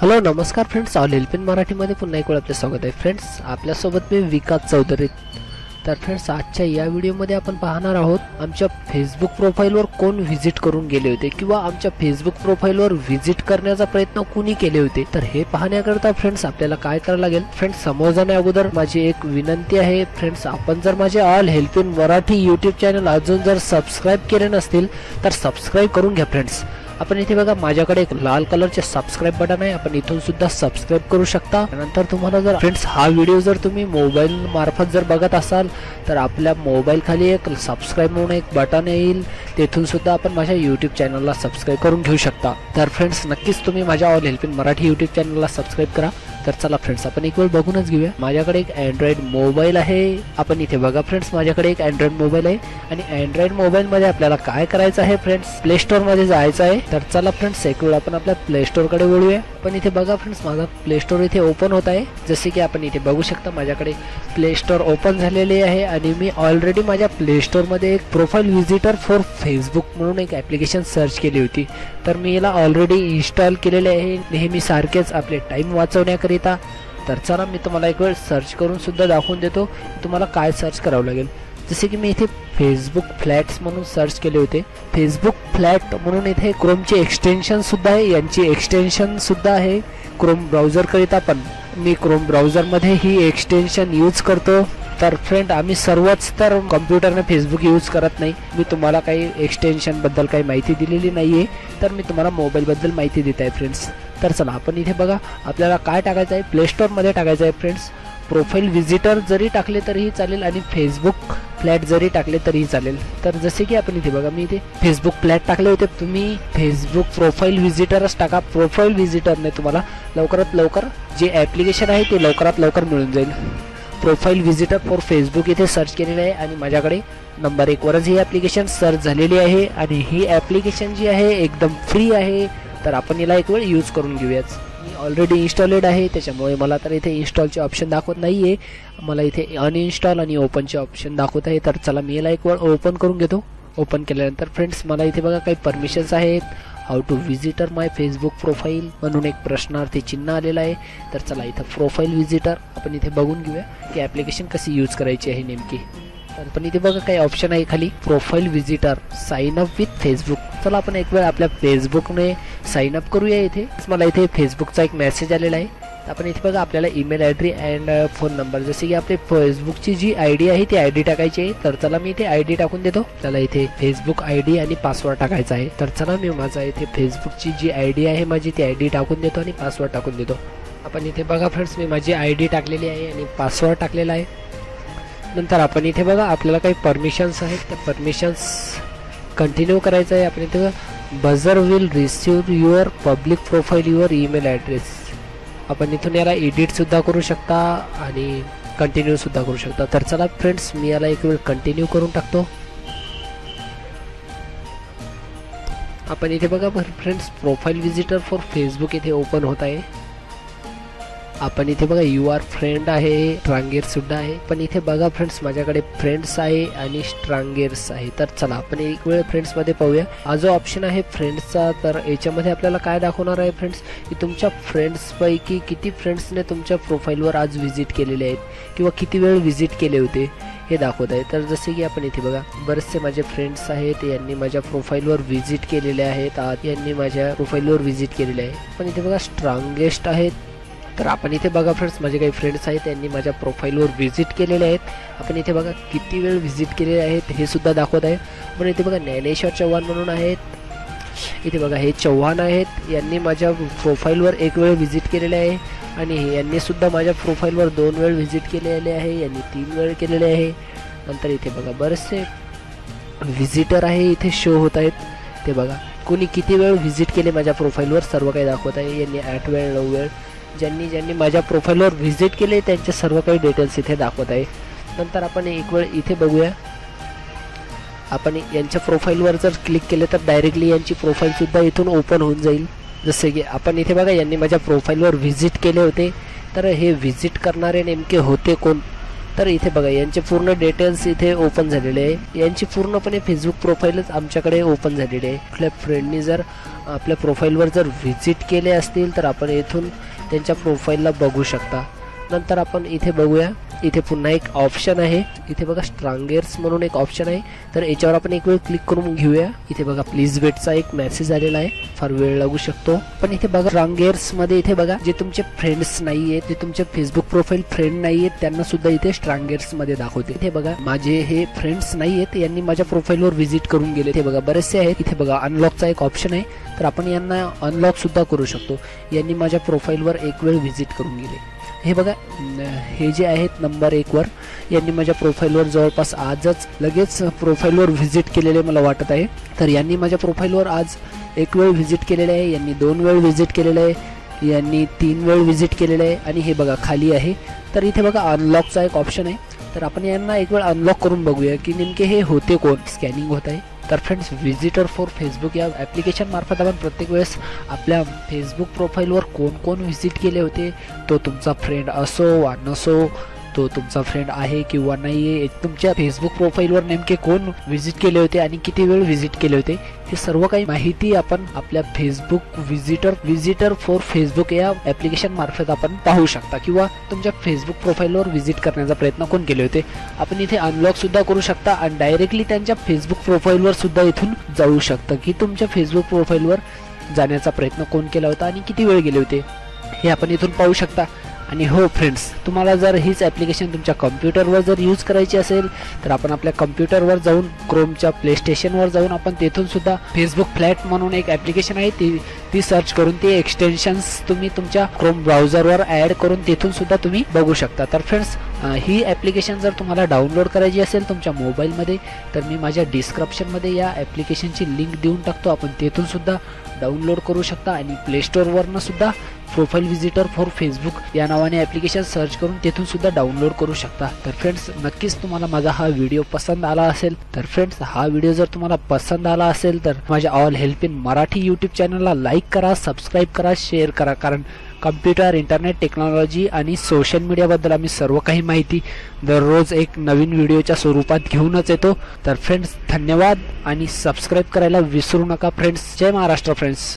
Hello नमस्कार friends, all help in मराठीमध्ये पुन्हा एक वेळ आपले स्वागत आहे. फ्रेंड्स, आपल्यासोबत मी विकास चौधरी. तर फ्रेंड्स, आजच्या या व्हिडिओमध्ये आपण पाहणार आहोत आमच्या फेसबुक प्रोफाईलवर कोण व्हिजिट करून गेले होते किंवा आमच्या फेसबुक प्रोफाईलवर व्हिजिट करण्याचा प्रयत्न कुणी केले होते. तर हे पाहण्याकरता फ्रेंड्स आपल्याला काय करायला लागेल. फ्रेंड्स, समोर जाण्या अगोदर माझी एक विनंती आहे. फ्रेंड्स, आपण जर माझे all help in Marathi YouTube channel अजून जर सबस्क्राईब केले नसतील तर सबस्क्राईब करून घ्या. फ्रेंड्स, आपण इथे बघा माझ्याकडे एक लाल कलरचे सबस्क्राइब बटन आहे. आपण इथून सुद्धा सबस्क्राइब करू शकता. नंतर तुम्हाला जर फ्रेंड्स हा व्हिडिओ जर तुम्ही मोबाईल मार्फत जर बघत असाल तर आपल्या मोबाईल खाली एक सबस्क्राइब म्हणून एक बटन येईल. तेथून सुद्धा आपण माझ्या यूट्यूब चॅनलला सबस्क्राइब करून घेऊ शकता. तर फ्रेंड्स, नक्कीच तुम्ही माझ्या all help in Marathi YouTube चॅनलला सबस्क्राइब करा. तर चला फ्रेंड्स, आपण एक वेळ बघूनच घेऊया. माझ्याकडे एक अँड्रॉइड मोबाईल आहे. आपण इथे बघा फ्रेंड्स, माझ्याकडे एक अँड्रॉइड मोबाईल आहे आणि अँड्रॉइड मोबाईल मध्ये आपल्याला काय करायचं आहे फ्रेंड्स, प्ले स्टोर मध्ये जायचं आहे. तर चला फ्रेंड्स, एक वेळ आपण आपल्या प्ले स्टोर कडे वळूया. पण इथे बघा फ्रेंड्स, माझा प्ले स्टोर इथे ओपन होत आहे. जसे की आपण इथे बघू शकता माझ्याकडे प्ले स्टोर ओपन झालेले आहे आणि मी ऑलरेडी माझ्या प्ले स्टोर मध्ये एक प्रोफाईल व्हिजिटर फॉर फेसबुक म्हणून एक ऍप्लिकेशन सर्च केली होती. तर मी याला ऑलरेडी इन्स्टॉल केलेले आहे, नेहमी सारखेच आपले टाइम वाचवण्याकरिता. तर चला मी तुम्हाला एक वेळ सर्च करून सुद्धा दाखवून देतो तुम्हाला काय सर्च करावं लागेल. जसे की मी इथे फेसबुक फ्लॅट्स म्हणून सर्च केले होते. फेसबुक फ्लॅट म्हणून इथे क्रोमचे एक्सटेन्शन सुद्धा आहे, यांची एक्सटेन्शन सुद्धा आहे क्रोम ब्राउझर करिता. पण मी क्रोम ब्राउझर मध्ये ही एक्सटेन्शन यूज करतो. तर फ्रेंड, आम्ही सर्वच तर कम्प्युटरने फेसबुक यूज करत नाही. मी तुम्हाला काही एक्सटेन्शन बद्दल काही माहिती दिलेली नाहीये, तर मी तुम्हाला मोबाईल बद्दल माहिती देत आहे फ्रेंड्स. तर चला आपण इथे बघा आपल्याला काय टाकायचं आहे, प्ले स्टोर मध्ये टाकायचं आहे फ्रेंड्स. प्रोफाईल व्हिजिटर जरी टाकले तरीही चालेल आणि फेसबुक फ्लॅट जरी टाकले तरीही चालेल. तर जसे की आपण इथे बघा मी इथे फेसबुक फ्लॅट टाकले होते. तुम्ही फेसबुक प्रोफाईल व्हिजिटरच टाका. प्रोफाईल व्हिजिटरने तुम्हाला लवकरात लवकर जे ॲप्लिकेशन आहे ते लवकरात लवकर मिळून जाईल. प्रोफाईल व्हिजिटर फॉर फेसबुक इथे सर्च केलेले आहे आणि माझ्याकडे नंबर 1 वरच ही ॲप्लिकेशन सर्च झालेली आहे आणि ही ॲप्लिकेशन जी आहे एकदम फ्री आहे. तर आपण याला एक वेळ यूज करून घेऊयाच. मी ऑलरेडी इन्स्टॉलेड आहे, त्याच्यामुळे मला तर इथे इन्स्टॉलचे ऑप्शन दाखवत नाहीये. मला इथे अनइन्स्टॉल आणि ओपनचे ऑप्शन दाखवत आहे. तर चला मी याला एक वेळ ओपन करून घेतो. ओपन केल्यानंतर फ्रेंड्स, मला इथे बघा काही परमिशन्स आहेत. How to visitor my Facebook profile म्हणून एक प्रश्नार्थी चिन्ह आलेला आहे. तर चला इथं प्रोफाईल व्हिजिटर आपण इथे बघून घेऊया की ॲप्लिकेशन कशी यूज करायची आहे नेमकी. तर पण इथे बघा काही ऑप्शन आहे खाली, profile visitor sign up with Facebook. चला आपण एक वेळ आपल्या फेसबुकने साइन अप करूया. इथे मला इथे फेसबुकचा एक मेसेज आलेला आहे. आपण इथे बघा आपल्याला email ID and phone number, जसे की आपली फेसबुकची जी आयडी आहे ती आयडी टाकायची आहे. तर चला मी इथे आयडी टाकून देतो. त्याला इथे फेसबुक आयडी आणि पासवर्ड टाकायचा आहे. तर चला मी माझा इथे फेसबुकची जी आयडी आहे माझी ती आयडी टाकून देतो आणि पासवर्ड टाकून देतो. आपण इथे बघा फ्रेंड्स, मी माझी आयडी टाकलेली आहे आणि पासवर्ड टाकलेला आहे. नंतर आपण इथे बघा आपल्याला काही परमिशन्स आहेत, त्या परमिशन्स कंटिन्यू करायचं आहे. आपण इथे buzzer will receive your public profile your email address. आपण इथून याला एडिट सुद्धा करू शकता आणि कंटिन्यू सुद्धा करू शकता. तर चला फ्रेंड्स, मी याला एक वेळ कंटिन्यू करून टाकतो. आपण इथे बघा friends, profile visitor for Facebook इथे ओपन होत आहे. आपण इथे बघा यू आर फ्रेंड आहे, स्ट्रांगेर सुद्धा आहे. पण इथे बघा फ्रेंड्स, माझ्याकडे फ्रेंड्स आहे आणि स्ट्रांगेर्स आहे. तर चला आपण एक वेळ फ्रेंड्स मध्ये पाहूया. हा जो ऑप्शन आहे फ्रेंड्सचा, तर याच्यामध्ये आपल्याला काय दाखवणार आहे फ्रेंड्स, की तुमच्या फ्रेंड्स पैकी किती फ्रेंड्सने तुमच्या प्रोफाईलवर आज व्हिजिट केलेले आहेत किंवा किती वेळ व्हिजिट केले होते हे दाखवत आहे. तर जसे की आपण इथे बघा बरेचसे माझे फ्रेंड्स आहेत, यांनी माझ्या प्रोफाईलवर व्हिजिट केलेले आहेत. यांनी माझ्या प्रोफाईलवर व्हिजिट केलेले आहे. पण इथे बघा स्ट्रांगेस्ट आहेत. तर आपण इथे बघा फ्रेंड्स, माझे काही फ्रेंड्स आहेत त्यांनी माझ्या प्रोफाईलवर व्हिजिट केलेले आहेत. आपण इथे बघा किती वेळ व्हिजिट केलेले आहेत हे सुद्धा दाखवत आहे. पण इथे बघा ज्ञानेश्वर चव्हाण म्हणून आहेत. इथे बघा हे चव्हाण आहेत, यांनी माझ्या प्रोफाईलवर 1 वेळ व्हिजिट केलेले आहे आणि यांनी सुद्धा माझ्या प्रोफाईलवर 2 वेळ व्हिजिट केलेले आहे, यांनी 3 वेळ केलेले आहे. नंतर इथे बघा बरेचसे व्हिजिटर आहे इथे शो होत आहेत. ते बघा कोणी किती वेळ व्हिजिट केले माझ्या प्रोफाईलवर सर्व काही दाखवत आहे. यांनी 8 वेळ 9 वेळ ज्यांनी माझ्या प्रोफाईलवर व्हिजिट केले त्यांचे सर्व काही डिटेल्स इथे दाखवत आहे. नंतर आपण एक वेळ इथे बघूया. आपण यांच्या प्रोफाईलवर जर क्लिक केले तर डायरेक्टली यांची प्रोफाईल सुद्धा इथून ओपन होऊन जाईल. जसे की आपण इथे बघा यांनी माझ्या प्रोफाईलवर व्हिजिट केले होते. तर हे व्हिजिट करणारे नेमके होते कोण तर इथे बघा यांचे पूर्ण डिटेल्स इथे ओपन झालेले आहे. यांची पूर्णपणे फेसबुक प्रोफाईलच आमच्याकडे ओपन झालेली आहे. आपल्या फ्रेंडनी जर आपल्या प्रोफाईलवर जर व्हिजिट केले असतील तर आपण इथून त्यांच्या प्रोफाईलला बघू शकता. नंतर आपण इथे बघूया, इथे पुन्हा एक ऑप्शन आहे. इथे बघा स्ट्रांगर्स म्हणून एक ऑप्शन आहे. तर याच्यावर आपण एक वेळ क्लिक करून घेऊया. इथे बघा प्लीज वेटचा एक मेसेज आलेला आहे, फार वेळ लागू शकतो. पण इथे बघा स्ट्रांगर्स मध्ये इथे बघा जे तुमचे फ्रेंड्स नाहीये, जे तुमचे फेसबुक प्रोफाईल फ्रेंड नाहीयेत त्यांना सुद्धा इथे स्ट्रांगर्स मध्ये दाखवते. इथे बघा माझे हे फ्रेंड्स नाहीयेत, यांनी माझ्या प्रोफाईलवर व्हिजिट करून गेले. इथे बघा बरेचसे आहेत. इथे बघा अनलॉकचा एक ऑप्शन आहे, तर आपण यांना अनलॉक सुद्धा करू शकतो. यांनी माझ्या प्रोफाईलवर एक वेळ व्हिजिट करून गेले. हे बघा हे जे आहेत नंबर 1 वर, यांनी माझ्या प्रोफाईलवर जवळपास आजच लगेच प्रोफाईलवर व्हिजिट केलेले मला वाटत आहे. तर यांनी माझ्या प्रोफाईलवर आज 1 वेळ व्हिजिट केलेले आहे, यांनी 2 वेळ व्हिजिट केलेले आहे, यांनी 3 वेळ व्हिजिट केलेले आहे. आणि हे बघा खाली आहे. तर इथे बघा अनलॉकचा एक ऑप्शन आहे, तर आपण यांना एक वेळ अनलॉक करून बघूया की नेमके हे होते कोण. स्कॅनिंग होत आहे. तर फ्रेंड्स व्हिजिटर फॉर फेसबुक या ॲप्लिकेशन मार्फत आपण प्रत्येक वेळेस आपल्या फेसबुक प्रोफाईलवर कोण कोण व्हिजिट केले होते, तो तुमचा फ्रेंड असो वा नसो, तो तुमचा फ्रेंड आहे किंवा नाही आहे, तुमच्या फेसबुक प्रोफाईलवर नेमके कोण व्हिजिट केले होते आणि किती वेळ व्हिजिट केले होते, हे सर्व काही माहिती आपण आपल्या फेसबुक व्हिजिटर फॉर फेसबुक या ॲप्लिकेशन मार्फत आपण पाहू शकता. किंवा तुमच्या फेसबुक प्रोफाईलवर व्हिजिट करण्याचा प्रयत्न कोण केले होते आपण इथे अनलॉक सुद्धा करू शकता आणि डायरेक्टली त्यांच्या फेसबुक प्रोफाईलवर सुद्धा इथून जाऊ शकता की तुमच्या फेसबुक प्रोफाईलवर जाण्याचा प्रयत्न कोण केला होता आणि किती वेळ गेले होते हे आपण इथून पाहू शकता. आणि हो फ्रेंड्स, तुम्हाला जर हीच ॲप्लिकेशन तुमच्या कम्प्युटरवर जर यूज करायची असेल तर आपण आपल्या कम्प्युटरवर जाऊन क्रोमच्या प्ले स्टेशनवर जाऊन आपण तेथून सुद्धा फेसबुक फ्लॅट म्हणून एक ॲप्लिकेशन आहे ती सर्च करून ते एक्सटेन्शन्स तुम्ही तुमच्या क्रोम ब्राउझरवर ॲड करून तेथून सुद्धा तुम्ही बघू शकता. तर फ्रेंड्स ही ॲप्लिकेशन जर तुम्हाला डाउनलोड करायची असेल तुमच्या मोबाईलमध्ये तर मी माझ्या डिस्क्रिप्शनमध्ये या ॲप्लिकेशनची लिंक देऊन टाकतो. आपण तेथून सुद्धा डाउनलोड करू शकता आणि प्ले स्टोअरवरनं सुद्धा प्रोफाईल व्हिजिटर फॉर फेसबुक या नावाने ॲप्लिकेशन सर्च करून तेथून सुद्धा डाउनलोड करू शकता. तर फ्रेंड्स नक्कीच तुम्हाला माझा हा व्हिडिओ पसंत आला असेल. तर फ्रेंड्स हा व्हिडिओ जर तुम्हाला पसंत आला असेल तर माझ्या all help in Marathi YouTube चॅनलला लाईक करा, सबस्क्राईब करा, शेअर करा. कारण कम्प्युटर, इंटरनेट टेक्नॉलॉजी आणि सोशल मीडियाबद्दल आम्ही सर्व काही माहिती दररोज एक नवीन व्हिडिओच्या स्वरूपात घेऊनच येतो. तर फ्रेंड्स धन्यवाद आणि सबस्क्राईब करायला विसरू नका फ्रेंड्स. जय महाराष्ट्र फ्रेंड्स.